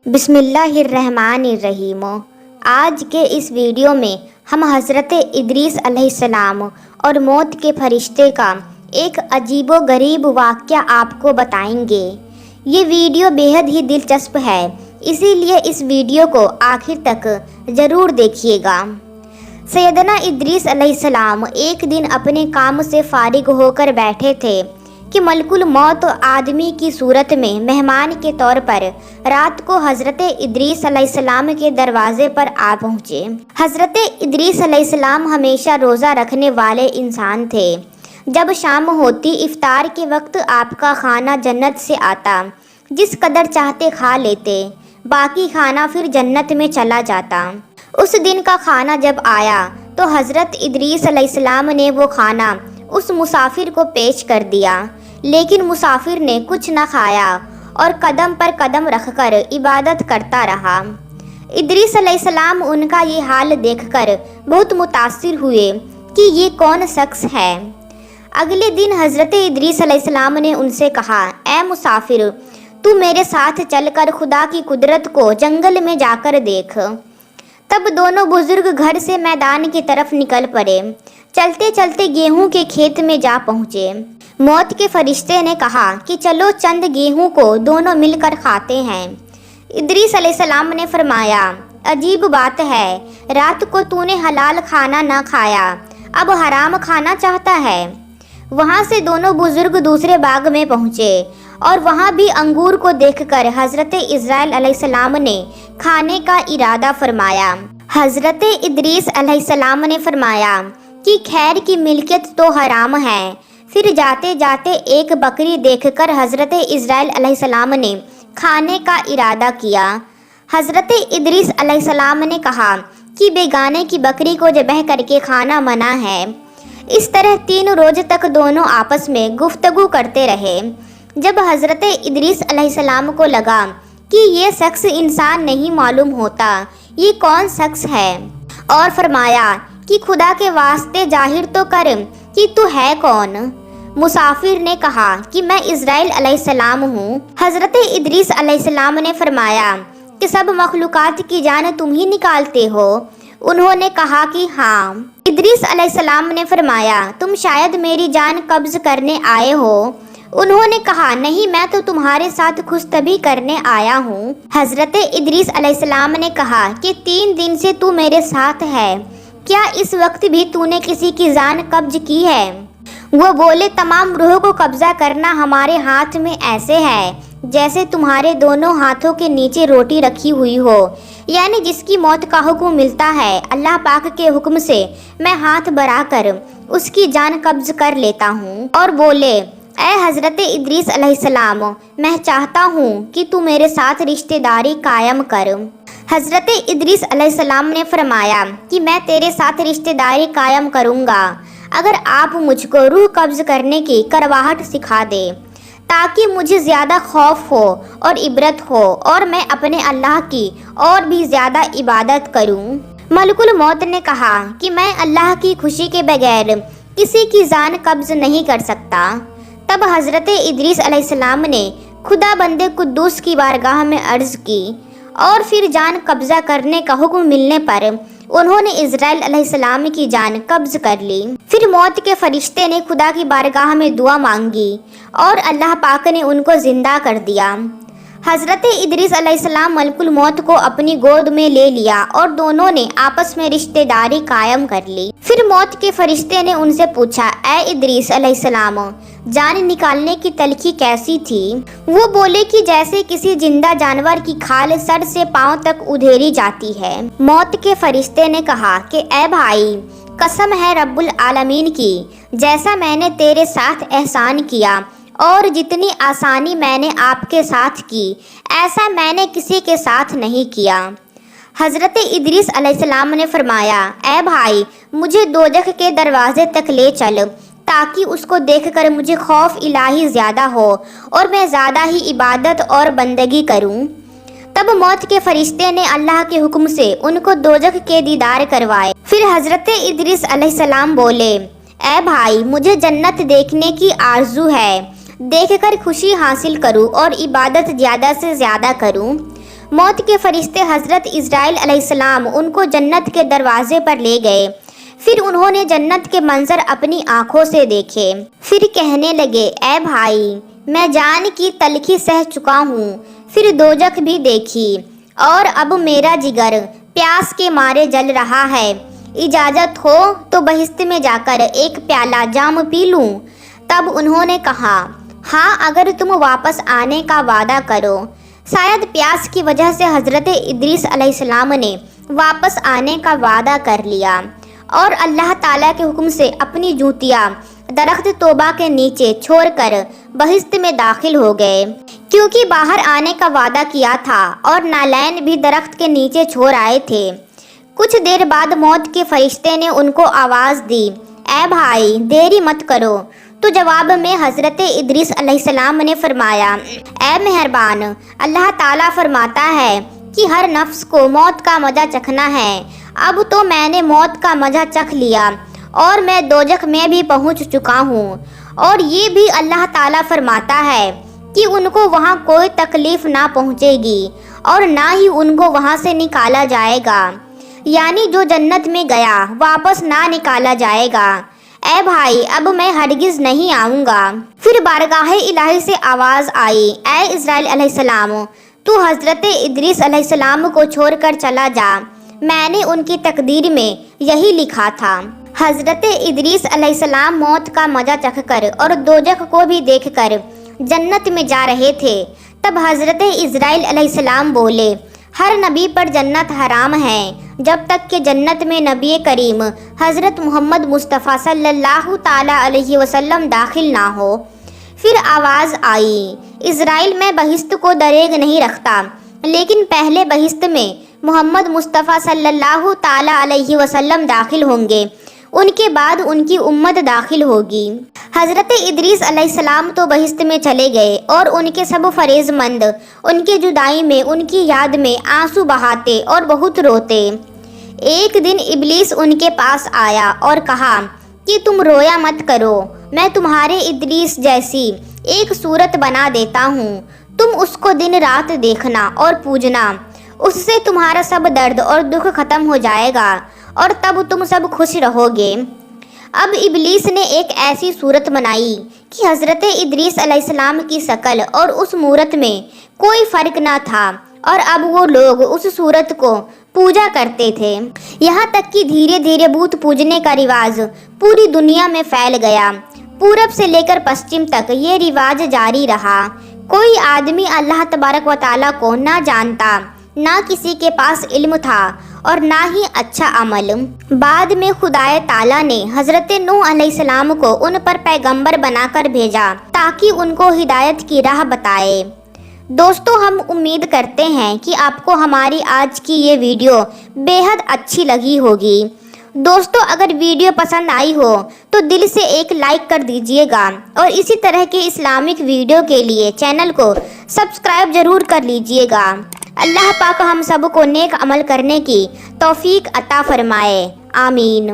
بسم اللہ الرحمن الرحیم۔ آج کے اس ویڈیو میں ہم حضرت ادریس علیہ السلام اور موت کے فرشتے کا ایک عجیب و غریب واقعہ آپ کو بتائیں گے۔ یہ ویڈیو بیحد ہی دلچسپ ہے، اسی لیے اس ویڈیو کو آخر تک ضرور دیکھیے گا۔ سیدنا ادریس علیہ السلام ایک دن اپنے کام سے فارغ ہو کر بیٹھے تھے کہ ملک الموت آدمی کی صورت میں مہمان کے طور پر رات کو حضرت ادریس علیہ السلام کے دروازے پر آ پہنچے۔ حضرت ادریس علیہ السلام ہمیشہ روزہ رکھنے والے انسان تھے۔ جب شام ہوتی افطار کے وقت آپ کا کھانا جنت سے آتا، جس قدر چاہتے کھا لیتے، باقی کھانا پھر جنت میں چلا جاتا۔ اس دن کا کھانا جب آیا تو حضرت ادریس علیہ السلام نے وہ کھانا اس مسافر کو پیش کر دیا، لیکن مسافر نے کچھ نہ کھایا اور قدم پر قدم رکھ کر عبادت کرتا رہا۔ ادریس علیہ السلام ان کا یہ حال دیکھ کر بہت متاثر ہوئے کہ یہ کون شخص ہے۔ اگلے دن حضرت ادریس علیہ السلام نے ان سے کہا، اے مسافر، تو میرے ساتھ چل کر خدا کی قدرت کو جنگل میں جا کر دیکھ۔ تب دونوں بزرگ گھر سے میدان کی طرف نکل پڑے۔ چلتے چلتے گیہوں کے کھیت میں جا پہنچے۔ موت کے فرشتے نے کہا کہ چلو چند گیہوں کو دونوں مل کر کھاتے ہیں۔ ادریس علیہ السلام نے فرمایا، عجیب بات ہے، رات کو تو نے حلال کھانا نہ کھایا، اب حرام کھانا چاہتا ہے۔ وہاں سے دونوں بزرگ دوسرے باغ میں پہنچے اور وہاں بھی انگور کو دیکھ کر حضرت اسرائیل علیہ السلام نے کھانے کا ارادہ فرمایا۔ حضرت ادریس علیہ السلام نے فرمایا کہ خیر کی ملکیت تو حرام ہے۔ پھر جاتے جاتے ایک بکری دیکھ کر حضرت اسرائیل علیہ السلام نے کھانے کا ارادہ کیا۔ حضرت ادریس علیہ السلام نے کہا کہ بیگانے کی بکری کو ذبح کر کے کھانا منع ہے۔ اس طرح 3 روز تک دونوں آپس میں گفتگو کرتے رہے۔ جب حضرت ادریس علیہ السلام کو لگا کہ یہ شخص انسان نہیں معلوم ہوتا، یہ کون شخص ہے، اور فرمایا کہ خدا کے واسطے ظاہر تو کر کہ تو ہے کون۔ مسافر نے کہا کہ میں اسرائیل علیہ السلام ہوں۔ حضرت ادریس علیہ السلام نے فرمایا کہ سب مخلوقات کی جان تم ہی نکالتے ہو؟ انہوں نے کہا کہ ہاں۔ ادریس علیہ السلام نے فرمایا، تم شاید میری جان قبض کرنے آئے ہو؟ انہوں نے کہا، نہیں، میں تو تمہارے ساتھ خوشطبی کرنے آیا ہوں۔ حضرت ادریس علیہ السلام نے کہا کہ 3 دن سے تو میرے ساتھ ہے، کیا اس وقت بھی تو نے کسی کی جان قبض کی ہے؟ وہ بولے، تمام روحوں کو قبضہ کرنا ہمارے ہاتھ میں ایسے ہے جیسے تمہارے دونوں ہاتھوں کے نیچے روٹی رکھی ہوئی ہو، یعنی جس کی موت کا حکم ملتا ہے اللہ پاک کے حکم سے میں ہاتھ بڑھا کر اس کی جان قبض کر لیتا ہوں۔ اور بولے، اے حضرت ادریس علیہ السلام، میں چاہتا ہوں کہ تو میرے ساتھ رشتہ داری قائم کر۔ حضرت ادریس علیہ السلام نے فرمایا کہ میں تیرے ساتھ رشتہ داری قائم کروں گا اگر آپ مجھ کو روح قبض کرنے کی کرواہٹ سکھا دے، تاکہ مجھے زیادہ خوف ہو اور عبرت ہو اور میں اپنے اللہ کی اور بھی زیادہ عبادت کروں۔ ملک الموت نے کہا کہ میں اللہ کی خوشی کے بغیر کسی کی جان قبض نہیں کر سکتا۔ تب حضرت ادریس علیہ السلام نے خدا بند قدوس کی بارگاہ میں عرض کی، اور پھر جان قبضہ کرنے کا حکم ملنے پر انہوں نے اسرائیل علیہ السلام کی جان قبض کر لی۔ پھر موت کے فرشتے نے خدا کی بارگاہ میں دعا مانگی اور اللہ پاک نے ان کو زندہ کر دیا۔ حضرت ادریس علیہ السلام ملک الموت کو اپنی گود میں لے لیا اور دونوں نے آپس میں رشتہ داری قائم کر لی۔ پھر موت کے فرشتے نے ان سے پوچھا، اے ادریس علیہ السلام، جان نکالنے کی تلخی کیسی تھی؟ وہ بولے کہ جیسے کسی زندہ جانور کی کھال سر سے پاؤں تک ادھیری جاتی ہے۔ موت کے فرشتے نے کہا کہ اے بھائی، قسم ہے رب العالمین کی، جیسا میں نے تیرے ساتھ احسان کیا اور جتنی آسانی میں نے آپ کے ساتھ کی، ایسا میں نے کسی کے ساتھ نہیں کیا۔ حضرت ادریس علیہ السلام نے فرمایا، اے بھائی، مجھے دوزخ کے دروازے تک لے چل، تاکہ اس کو دیکھ کر مجھے خوف الہی زیادہ ہو اور میں زیادہ ہی عبادت اور بندگی کروں۔ تب موت کے فرشتے نے اللہ کے حکم سے ان کو دوزخ کے دیدار کروائے۔ پھر حضرت ادریس علیہ السلام بولے، اے بھائی، مجھے جنت دیکھنے کی آرزو ہے، دیکھ کر خوشی حاصل کروں اور عبادت زیادہ سے زیادہ کروں۔ موت کے فرشتے حضرت اسرائیل علیہ السلام ان کو جنت کے دروازے پر لے گئے۔ پھر انہوں نے جنت کے منظر اپنی آنکھوں سے دیکھے۔ پھر کہنے لگے، اے بھائی، میں جان کی تلخی سہ چکا ہوں۔ پھر دوزخ بھی دیکھی اور اب میرا جگر پیاس کے مارے جل رہا ہے۔ اجازت ہو تو بہشت میں جا کر ایک پیالہ جام پی لوں۔ تب انہوں نے کہا، ہاں، اگر تم واپس آنے کا وعدہ کرو۔ شاید پیاس کی وجہ سے حضرت ادریس علیہ السلام نے واپس آنے کا وعدہ کر لیا اور اللہ تعالیٰ کے حکم سے اپنی جوتیاں درخت توبہ کے نیچے چھوڑ کر بہشت میں داخل ہو گئے، کیونکہ باہر آنے کا وعدہ کیا تھا اور نالین بھی درخت کے نیچے چھوڑ آئے تھے۔ کچھ دیر بعد موت کے فرشتے نے ان کو آواز دی، اے بھائی، دیری مت کرو۔ تو جواب میں حضرت ادریس علیہ السلام نے فرمایا، اے مہربان، اللہ تعالیٰ فرماتا ہے کہ ہر نفس کو موت کا مزہ چکھنا ہے۔ اب تو میں نے موت کا مزہ چکھ لیا اور میں دوزخ میں بھی پہنچ چکا ہوں، اور یہ بھی اللہ تعالیٰ فرماتا ہے کہ ان کو وہاں کوئی تکلیف نہ پہنچے گی اور نہ ہی ان کو وہاں سے نکالا جائے گا، یعنی جو جنت میں گیا واپس نہ نکالا جائے گا۔ اے بھائی، اب میں ہرگز نہیں آؤں گا۔ پھر بارگاہ الہی سے آواز آئی، اے اسرائیل علیہ السلام، تو حضرت ادریس علیہ السلام کو چھوڑ کر چلا جا، میں نے ان کی تقدیر میں یہی لکھا تھا۔ حضرت ادریس علیہ السلام موت کا مزہ چکھ کر اور دوزخ کو بھی دیکھ کر جنت میں جا رہے تھے۔ تب حضرت اسرائیل علیہ السلام بولے، ہر نبی پر جنت حرام ہے جب تک کہ جنت میں نبی کریم حضرت محمد مصطفیٰ صلی اللہ تعالیٰ علیہ وسلم داخل نہ ہو۔ پھر آواز آئی، اسرائیل میں بہشت کو دریغ نہیں رکھتا، لیکن پہلے بہشت میں محمد مصطفیٰ صلی اللہ تعالیٰ علیہ وسلم داخل ہوں گے، ان کے بعد ان کی امت داخل ہوگی۔ حضرت ادریس علیہ السلام تو بہشت میں چلے گئے اور ان کے سب فریض مند ان کے جدائی میں ان کی یاد میں آنسو بہاتے اور بہت روتے۔ ایک دن ابلیس ان کے پاس آیا اور کہا کہ تم رویا مت کرو، میں تمہارے ادریس جیسی ایک صورت بنا دیتا ہوں، تم اس کو دن رات دیکھنا اور پوجنا، اس سے تمہارا سب درد اور دکھ ختم ہو جائے گا اور تب تم سب خوش رہو گے۔ اب ابلیس نے ایک ایسی صورت بنائی کہ حضرت ادریس علیہ السلام کی شکل اور اس مورت میں کوئی فرق نہ تھا، اور اب وہ لوگ اس صورت کو پوجا کرتے تھے، یہاں تک کہ دھیرے دھیرے بت پوجنے کا رواج پوری دنیا میں پھیل گیا۔ پورب سے لے کر پشچم تک یہ رواج جاری رہا۔ کوئی آدمی اللہ تبارک و تعالیٰ کو نہ جانتا، نہ کسی کے پاس علم تھا اور نہ ہی اچھا عمل۔ بعد میں خدائے تعالیٰ نے حضرت نوح علیہ السلام کو ان پر پیغمبر بنا کر بھیجا تاکہ ان کو ہدایت کی راہ بتائے۔ دوستو، ہم امید کرتے ہیں کہ آپ کو ہماری آج کی یہ ویڈیو بے حد اچھی لگی ہوگی۔ دوستو، اگر ویڈیو پسند آئی ہو تو دل سے ایک لائک کر دیجئے گا اور اسی طرح کے اسلامک ویڈیو کے لیے چینل کو سبسکرائب ضرور کر لیجئے گا۔ اللہ پاک ہم سب کو نیک عمل کرنے کی توفیق عطا فرمائے، آمین۔